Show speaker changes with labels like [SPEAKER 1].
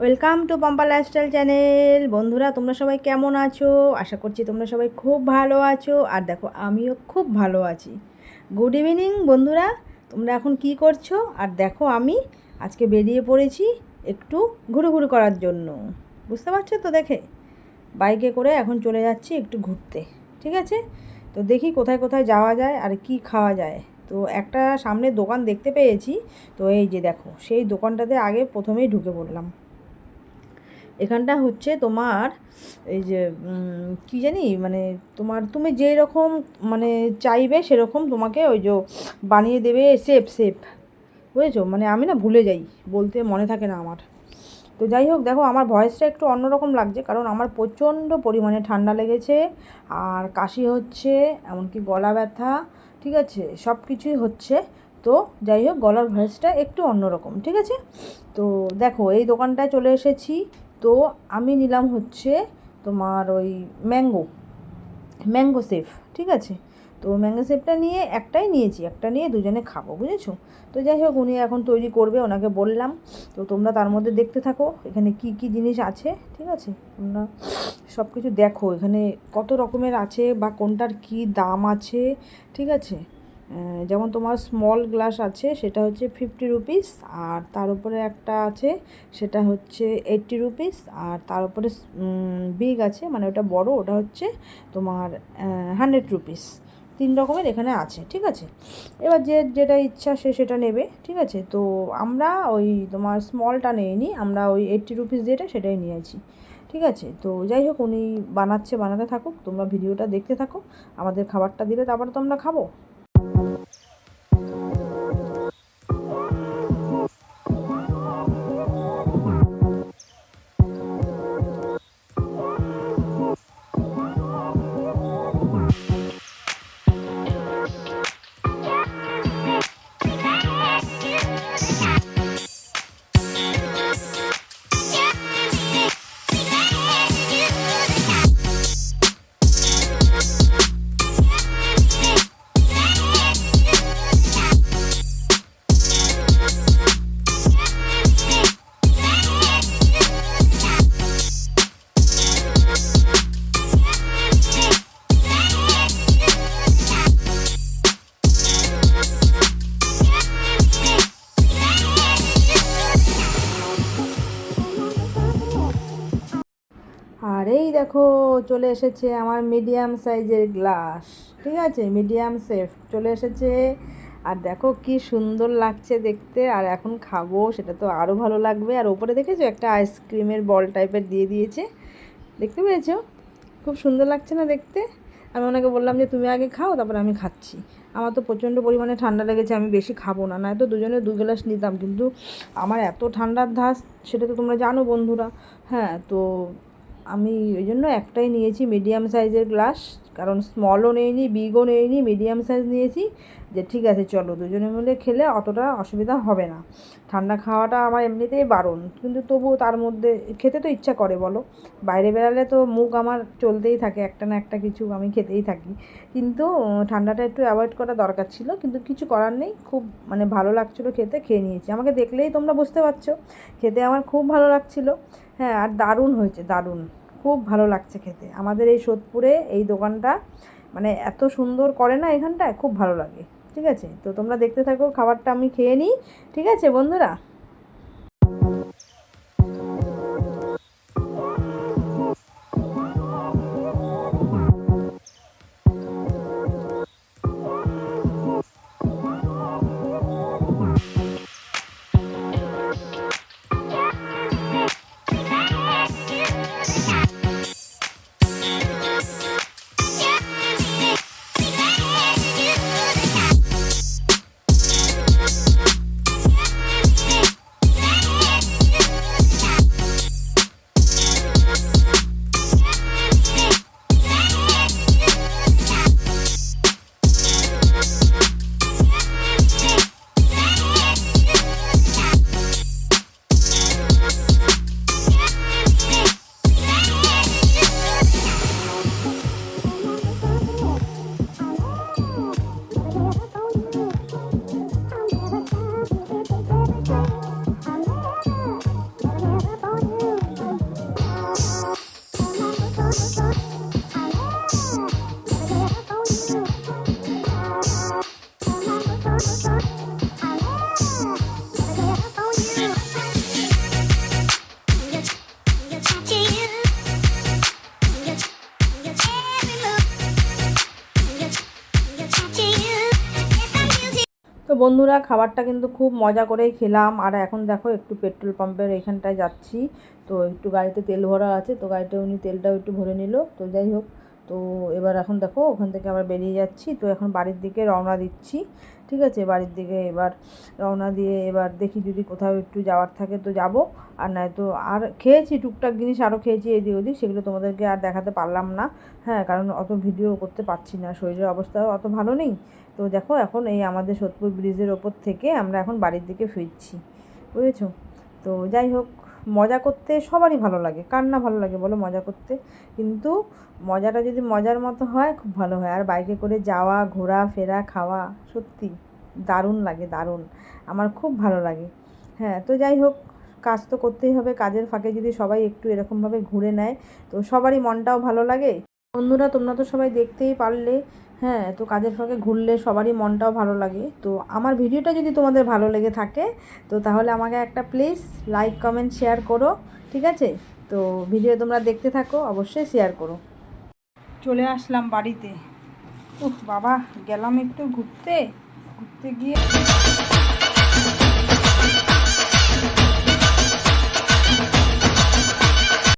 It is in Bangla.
[SPEAKER 1] Welcome to Pampa lifestyle channel. বন্ধুরা, তোমরা সবাই কেমন আছো? আশা করছি তোমরা সবাই খুব ভালো আছো। আর দেখো, আমিও খুব ভালো আছি। গুড ইভিনিং বন্ধুরা, তোমরা এখন কি করছো? আর দেখো, আমি আজকে বেরিয়ে পড়েছি একটু ঘুরুঘুরু করার জন্য। বুঝতে পারছো তো? দেখে বাইকে করে এখন চলে যাচ্ছি একটু ঘুরতে। ঠিক আছে, তো দেখি কোথায় কোথায় যাওয়া যায় আর কি খাওয়া যায়। তো একটা সামনে দোকান দেখতে পেয়েছি, তো এই যে দেখো, সেই দোকানটাতে আগে প্রথমেই ঢুকে পড়লাম। এখানটা হচ্ছে তোমার এই যে কী জানি, মানে তুমি যেই রকম মানে চাইবে সেরকম তোমাকে ওই যে বানিয়ে দেবে। শেপ শেপ, বুঝেছো? মানে আমি না ভুলে যাই, বলতে মনে থাকে না আমার। তো যাই হোক, দেখো আমার ভয়েসটা একটু অন্যরকম লাগছে, কারণ আমার প্রচণ্ড পরিমাণে ঠান্ডা লেগেছে আর কাশি হচ্ছে, এমনকি গলা ব্যথা। ঠিক আছে, সব কিছুই হচ্ছে। তো যাই হোক, গলার ভয়েসটা একটু অন্যরকম। ঠিক আছে, তো দেখো এই দোকানটায় চলে এসেছি। তো আমি নিলাম হচ্ছে তোমার ওই ম্যাঙ্গো ম্যাঙ্গো শেফ। ঠিক আছে, তো ম্যাঙ্গো শেফটা নিয়ে একটাই নিয়েছি, একটা নিয়ে দুজনে খাবো, বুঝেছো? তো যাই হোক, উনি এখন তৈরি করবে, ওনাকে বললাম। তো তোমরা তার মধ্যে দেখতে থাকো এখানে কি কি জিনিস আছে। ঠিক আছে, তোমরা সব কিছু দেখো এখানে কত রকমের আছে বা কোনটার কি দাম আছে। ঠিক আছে, যেমন তোমার স্মল গ্লাস আছে, সেটা হচ্ছে 50 রুপিস। আর তার উপরে একটা আছে, সেটা হচ্ছে 80 রুপিস। আর তার উপরে বিগ আছে, মানে ওটা বড়, ওটা হচ্ছে তোমার 100 রুপিস। 3 রকমের এখানে আছে। ঠিক আছে, এবার যে যেটা ইচ্ছা সে সেটা নেবে। ঠিক আছে, তো আমরা ওই তোমার স্মলটা নিইনি, আমরা ওই 80 রুপিস যেটা সেটাই নিয়েছি। ঠিক আছে, তো যাই হোক, উনি বানাতে থাকুক, তোমরা ভিডিওটা দেখতে থাকো। আমাদের খাবারটা দিলে তারপরে তো আমরা খাবো। আর এই দেখো, চলে এসেছে আমার মিডিয়াম সাইজের গ্লাস। ঠিক আছে, মিডিয়াম সেফ চলে এসেছে। আর দেখো কি সুন্দর লাগছে দেখতে, আর এখন খাবো, সেটা তো আরও ভালো লাগবে। আর ওপরে দেখেছো একটা আইসক্রিমের বল টাইপের দিয়ে দিয়েছে, দেখতে পেয়েছো? খুব সুন্দর লাগছে না দেখতে? আমি ওনাকে বললাম যে তুমি আগে খাও, তারপরে আমি খাচ্ছি। আমার তো প্রচণ্ড পরিমাণে ঠান্ডা লেগেছে, আমি বেশি খাবো না, নয়তো দুজনে 2 গ্লাস নিতাম, কিন্তু আমার এত ঠান্ডার ধাস, সেটা তো তোমরা জানো বন্ধুরা। হ্যাঁ, তো আমি ওই জন্য একটাই নিয়েছি, মিডিয়াম সাইজের গ্লাস। কারণ স্মলও নেইনি, বিগও নেইনি, মিডিয়াম সাইজ নিয়েছি। যে ঠিক আছে, চলো দুজনে মিলে খেলে অতটা অসুবিধা হবে না। ঠান্ডা খাওয়াটা আমার এমনিতেই বারণ, কিন্তু তবুও তার মধ্যে খেতে তো ইচ্ছা করে, বলো? বাইরে বেরালে তো মুখ আমার চলতেই থাকে, একটা না একটা কিছু আমি খেতেই থাকি। কিন্তু ঠান্ডাটা একটু অ্যাভয়েড করা দরকার ছিল, কিন্তু কিছু করার নেই। খুব মানে ভালো লাগছিলো খেতে, খেয়ে নিয়েছি। আমাকে দেখলেই তোমরা বুঝতে পারছো, খেতে আমার খুব ভালো লাগছিলো। হ্যাঁ, আর দারুণ হয়েছে, দারুণ, খুব ভালো লাগছে খেতে। আমাদের এই সোদপুরে এই দোকানটা মানে এত সুন্দর করে না, এখানটায় খুব ভালো লাগে। ঠিক আছে, তো তোমরা দেখতে থাকো, খাবারটা আমি খেয়ে নিই। ঠিক আছে বন্ধুরা। বন্ধুরা খাবারটা কিন্তু খুব মজা করেই খেলাম। আর এখন দেখো একটু পেট্রোল পাম্পের এখানটায় যাচ্ছি, তো একটু গাড়িতে তেল ভরা আছে, তো গাড়িতে উনি তেলটাও একটু ভরে নিল। তো যাই হোক, তো এবার এখন দেখো ওখান থেকে আবার বেরিয়ে যাচ্ছি, তো এখন বাড়ির দিকে রওনা দিচ্ছি। ঠিক আছে, বাড়ির দিকে এবার রওনা দিয়ে এবার দেখি যদি কোথাও একটু যাওয়ার থাকে তো যাব, আর নয়তো আর খেয়েছি টুকটাক জিনিস আরও খেয়েছি এদিক ওদিক, সেগুলো তোমাদেরকে আর দেখাতে পারলাম না। হ্যাঁ, কারণ অত ভিডিও করতে পারছি না, শরীরের অবস্থাও অত ভালো নেই। তো দেখো এখন এই আমাদের সোদপুর ব্রিজের ওপর থেকে আমরা এখন বাড়ির দিকে ফিরছি, বুঝেছো? তো যাই হোক, মজা করতে সবারই ভালো লাগে, কার না ভালো লাগে বলো মজা করতে? কিন্তু মজাটা যদি মজার মতো হয় খুব ভালো হয়। আর বাইকে করে যাওয়া, ঘোরা ফেরা, খাওয়া সত্যি দারুণ লাগে, দারুণ, আমার খুব ভালো লাগে। হ্যাঁ, তো যাই হোক, কাজ তো করতেই হবে, কাজের ফাঁকে যদি সবাই একটু এরকমভাবে ঘুরে নেয় তো সবারই মনটাও ভালো লাগে। বন্ধুরা তোমরা তো সবাই দেখতেই পারলে, হ্যাঁ, তো কাজের ফাঁকে ঘুরলে সবারই মনটাও ভালো লাগে। তো আমার ভিডিওটা যদি তোমাদের ভালো লেগে থাকে তো তাহলে আমাকে একটা প্লিজ লাইক কমেন্ট শেয়ার করো, ঠিক আছে? তো ভিডিও তোমরা দেখতে থাকো, অবশ্যই শেয়ার করো। চলে আসলাম বাড়িতে। উফ বাবা, গেলাম একটু ঘুরতে, ঘুরতে গিয়ে